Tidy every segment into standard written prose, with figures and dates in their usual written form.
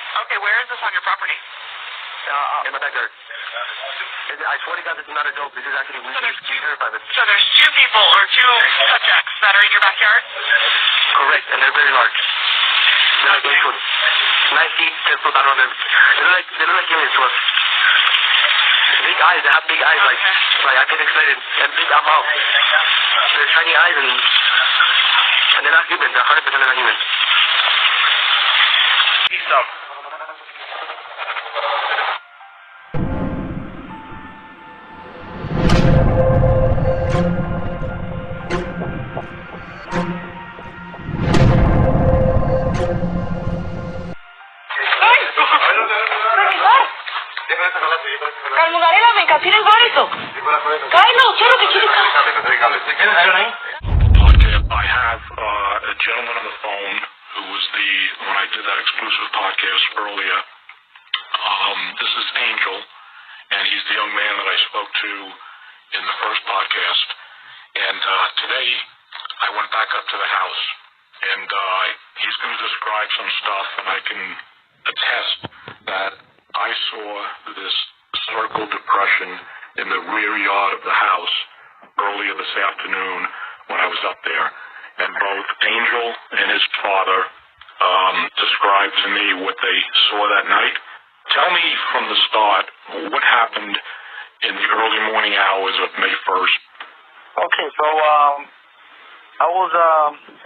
Okay, where is this on your property? In my backyard. I swear to God, this is not a joke. This is actually so there's two people or two subjects that are in your backyard? Correct, and they're very large. They're like 8 foot. 9 feet, 10 foot, I don't know. They look like humans to us. Big eyes, they have big eyes, like I can explain it. And big mouth. They're shiny eyes and they're not human. They're 100% not human. Peace out. I have a gentleman on the phone who was when I did that exclusive podcast earlier. This is Angel, and he's the young man that I spoke to in the first podcast. And today I went back up to the house, and he's going to describe some stuff, and I can attest that I saw this circle depression in the rear yard of the house earlier this afternoon when I was up there. And both Angel and his father described to me what they saw that night. Tell me from the start what happened in the early morning hours of May 1st. Okay, so I was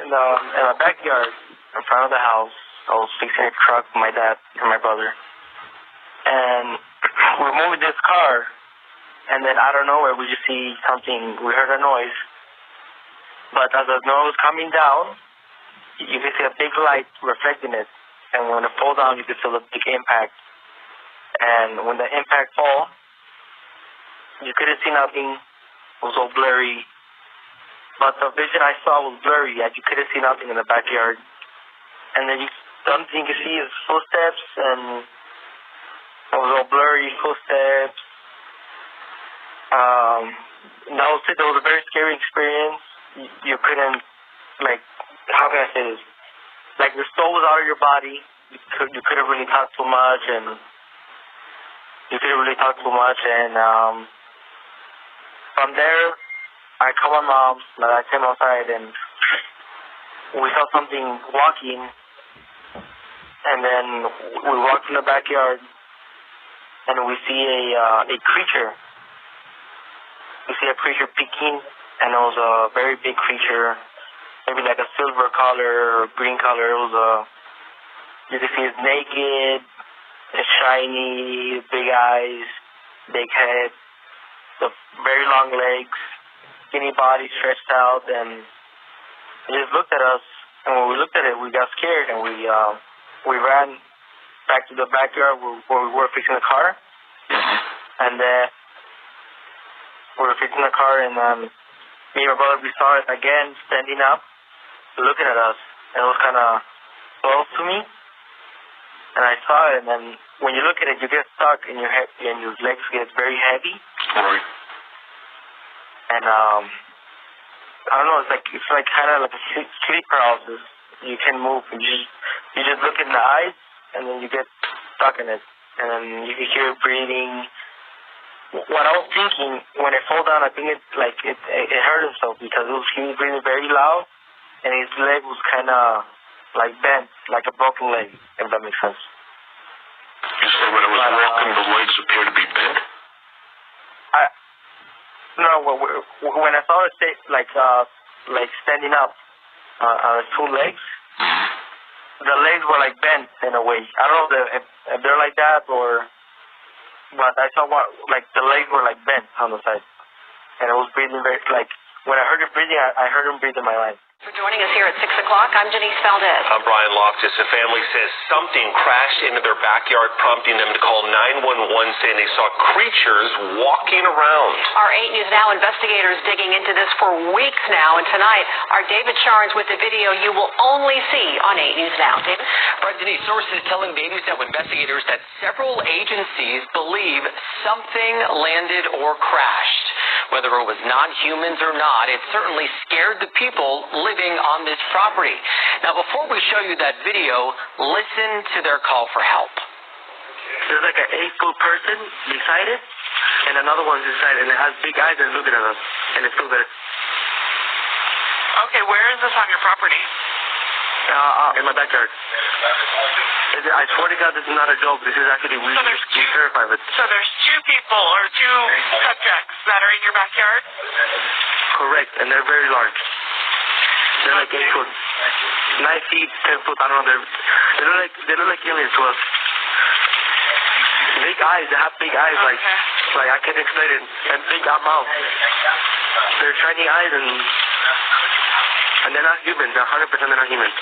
in my backyard in front of the house. I was fixing a truck for my dad and my brother. And we were moving this car, and then out of nowhere we just see something. We heard a noise. But as the noise was coming down, you could see a big light reflecting it. And when it fell down, you could feel a big impact. And when the impact fell, you couldn't see nothing. It was all blurry. But the vision I saw was blurry. You couldn't see nothing in the backyard. And then the only thing you could see is footsteps, and it was all blurry footsteps. That was it. It was a very scary experience. You couldn't, how can I say this? Your soul was out of your body. You couldn't really talk too much, and from there, I called my mom, and I came outside, and we saw something walking, and then we walked in the backyard, and we see a creature. We see a creature peeking, and it was a very big creature, maybe like a silver color or green color. It was you could see it's naked, it's shiny, big eyes, big head, the very long legs, skinny body stretched out, and it just looked at us. And when we looked at it, we got scared, and we ran back to the backyard where we were fixing the car, and we were fixing the car, and me and my brother, we saw it again standing up, looking at us, and it was kind of close to me, and I saw it, and then when you look at it, you get stuck, and your head and your legs get very heavy, and I don't know, it's like kind of like a sleep paralysis. You can't move, and you just look in the eyes, and then you get stuck in it, and then you can hear it breathing. What I was thinking when it fell down, I think it hurt himself because he was breathing very loud, and his leg was kind of bent, like a broken leg, if that makes sense. You said when it was walking, the legs appeared to be bent? No, when I saw it standing up on his two legs, the legs were bent in a way. I don't know if they're like that or. But I saw the legs were bent on the side, and it was breathing very when I heard it breathing, I heard him breathe in my line. For joining us here at 6 o'clock, I'm Denise Valdez. I'm Brian Loftus. The family says something crashed into their backyard, prompting them to call 911, saying they saw creatures walking around. Our 8 News Now investigators digging into this for weeks now, and tonight, our David Charnes with the video you will only see on 8 News Now. David? Right, Denise, sources telling the 8 News Now investigators that several agencies believe something landed or crashed. Whether it was non-humans or not, it certainly scared the people living on this property. Now, before we show you that video, listen to their call for help. There's like an 8-foot person beside it, and another one's beside it, and it has big eyes and looking at us, and it's still there. Okay, where is this on your property? In my backyard. I swear to God, this is not a joke. This is actually, we terrified of it. So there's 2 people or 2 subjects that are in your backyard? Correct, and they're very large. They're like 8 foot, 9 feet, 10 foot. I don't know. They look like aliens to us. Big eyes. They have big eyes, like I can't explain it. And big mouth. They're shiny eyes, and they're not human. They're 100% they're not human.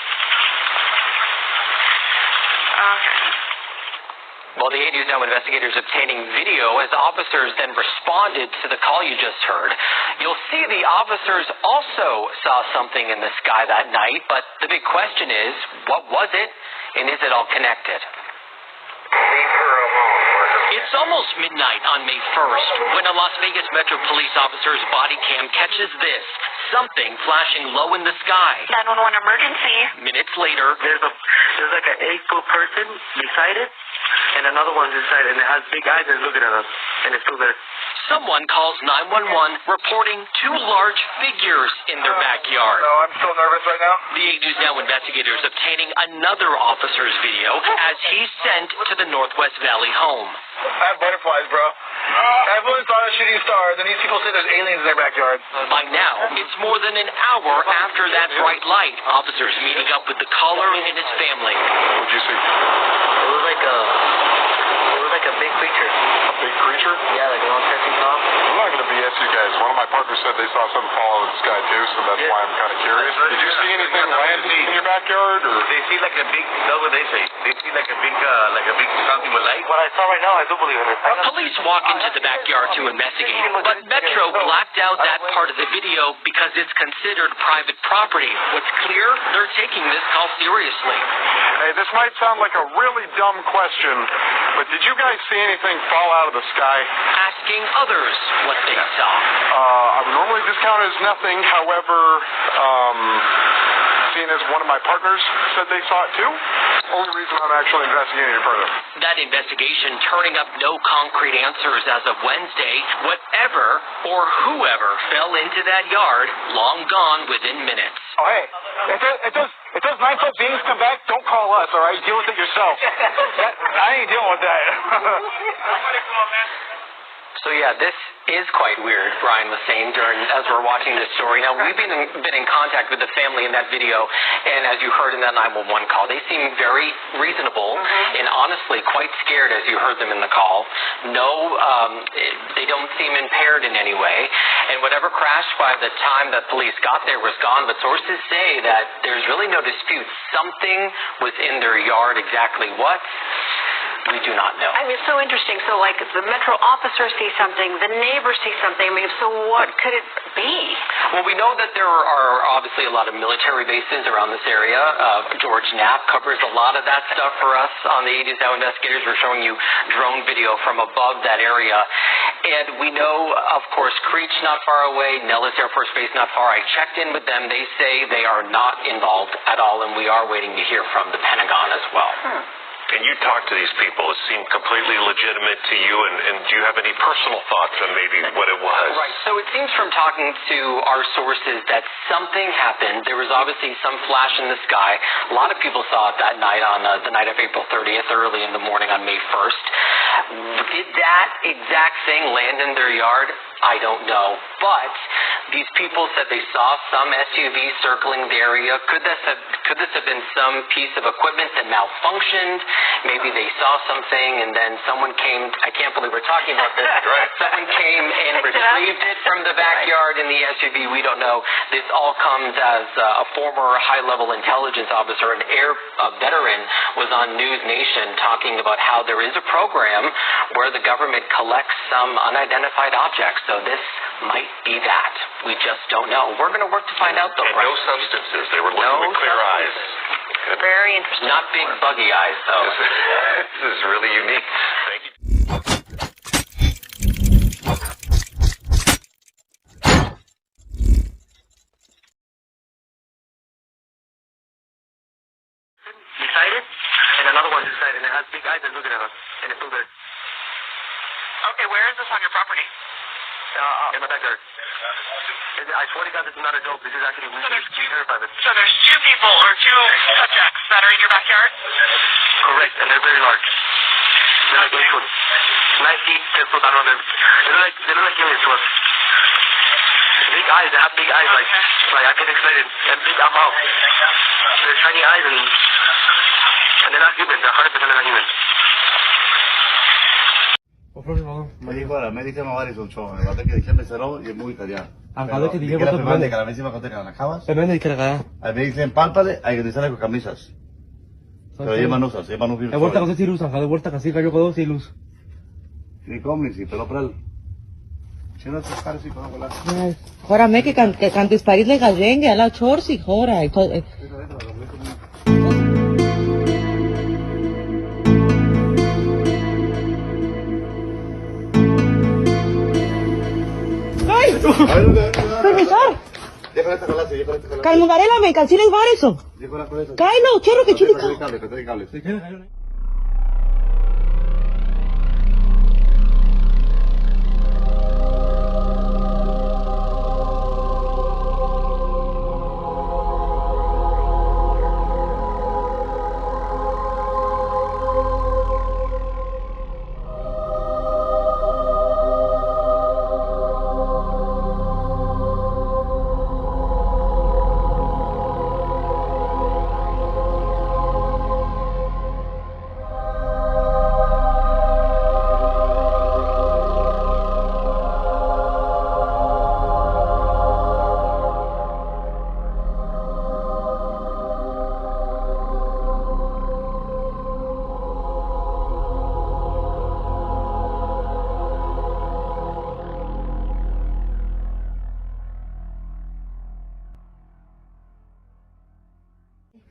Well, the 8 News Now investigators obtaining video as officers then responded to the call you just heard. You'll see the officers also saw something in the sky that night, but the big question is, what was it, and is it all connected? It's almost midnight on May 1st when a Las Vegas Metro Police officer's body cam catches this, something flashing low in the sky. 911 emergency. Minutes later, there's like an 8-foot person beside it, and another one's beside it, and it has big eyes and looking at us, and it's still there. Someone calls 911 reporting 2 large figures in their backyard. No, I'm still nervous right now. The 8 News Now investigators obtaining another officer's video as he's sent to the Northwest Valley home. I have butterflies, bro. Everyone saw the shooting stars, and these people say there's aliens in their backyard. By now, it's more than an hour after that bright light. Officers meeting up with the caller and his family. What did you see? It was like a big creature. A big creature? Yeah, like an all-testing top. I'm not going to BS you guys. One of my partners said they saw something fall out of the sky too, so that's why I'm kind of curious. Did you see anything land in your backyard, or? They see like a big, that's what they say. They see like a big something with light. What I saw right now, I do believe in it. Police walk into the backyard to investigate, but Metro blacked out that part of the video because it's considered private property. What's clear, they're taking this call seriously. Hey, this might sound like a really dumb question, but did you guys see anything fall out of the sky? Asking others what they saw. I would normally discount it as nothing. However, seeing as one of my partners said they saw it too, only reason I'm actually investigating it further. That investigation turning up no concrete answers as of Wednesday. Whatever or whoever fell into that yard, long gone within minutes. Oh, hey, if those 9-foot beings come back, don't call us, all right? Deal with it yourself. I ain't dealing with that. So yeah, this is quite weird, Brian was saying as we're watching this story. Now, we've been in contact with the family in that video, and as you heard in that 911 call, they seem very reasonable and honestly quite scared as you heard them in the call. No, they don't seem impaired in any way, and whatever crashed by the time that police got there was gone, but sources say that there's really no dispute. Something was in their yard. Exactly what? We do not know. I mean, it's so interesting. So, like, the Metro officers see something, the neighbors see something. I mean, so what could it be? Well, we know that there are obviously a lot of military bases around this area. George Knapp covers a lot of that stuff for us on the 8 News Now investigators. We're showing you drone video from above that area. And we know, of course, Creech not far away, Nellis Air Force Base not far. I checked in with them. They say they are not involved at all, and we are waiting to hear from the Pentagon as well. And you talked to these people. It seemed completely legitimate to you, and do you have any personal thoughts on maybe what it was? Right. So it seems from talking to our sources that something happened. There was obviously some flash in the sky. A lot of people saw it that night on the night of April 30th, early in the morning on May 1st. Did that exact thing land in their yard? I don't know. But these people said they saw some SUV circling the area. Could this have been some piece of equipment that malfunctioned? Maybe they saw something and then someone came. I can't believe we're talking about this. Right. Someone came and retrieved it from the backyard in the SUV. We don't know. This all comes as a former high-level intelligence officer, an air veteran, was on News Nation talking about how there is a program where the government collects some unidentified objects. So this might be that. We just don't know. We're going to work to find out, though. And no substances. They were looking with clear eyes. Very interesting. Not big buggy eyes, though. This is really unique. Thank you. outside, and it has big eyes that's looking at us, and it's still there. Okay, where is this on your property? In my backyard. I swear to God, this is not a joke. This is actually we terrified of it. So there's two people or two subjects that are in your backyard? Correct, and they're very large. They're like 8 foot. 9 feet, 10 foot, I don't know. They look like aliens to us. Big eyes, they have big eyes, like I can explain it. And big mouth. They're shiny eyes, and they're not human. They're 100% not human. Me dijo la médica me va a decir guarda che diciamo sarò e muy italiano. Guarda che dicevo che la che la mesi va a contar la cabas. Depende de qué le A me dicen pálpale, hay que usar con camisas. Pero llevan usas, llevan un virus. De vuelta con ese luz, de vuelta casi cayó con dos y luz. Ni complici, però pral. Ce non si fare si può volare. Ora me che canti sparit le gallenghe alla chorsi, ora. Profesor! Calmo Varela, me calcines vareso. Cailo, cerro che ci dica.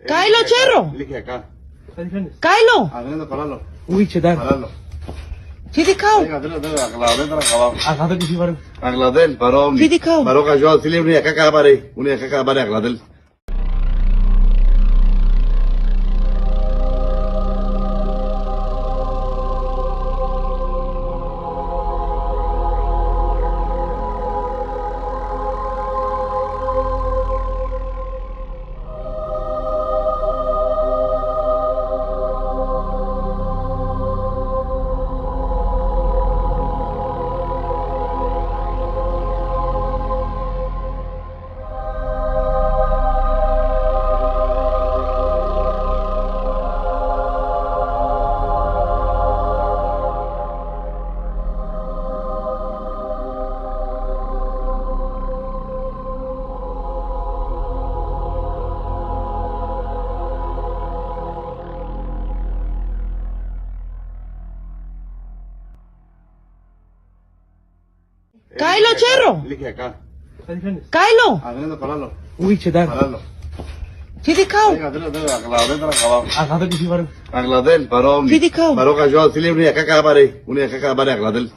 Cailo, cerro. Cailo. Uy, cheddar. Ci dicau. Agada que si var. Agladel, però. Ci dicau. Però que jo si li unia caca bare, Agladel. Cailo, cerro. Cailo. Uy, cheddar. Ci dicau. Agada que si var. Agladel, però. Ci dicau. Però que jo si li unia caca bare, Agladel.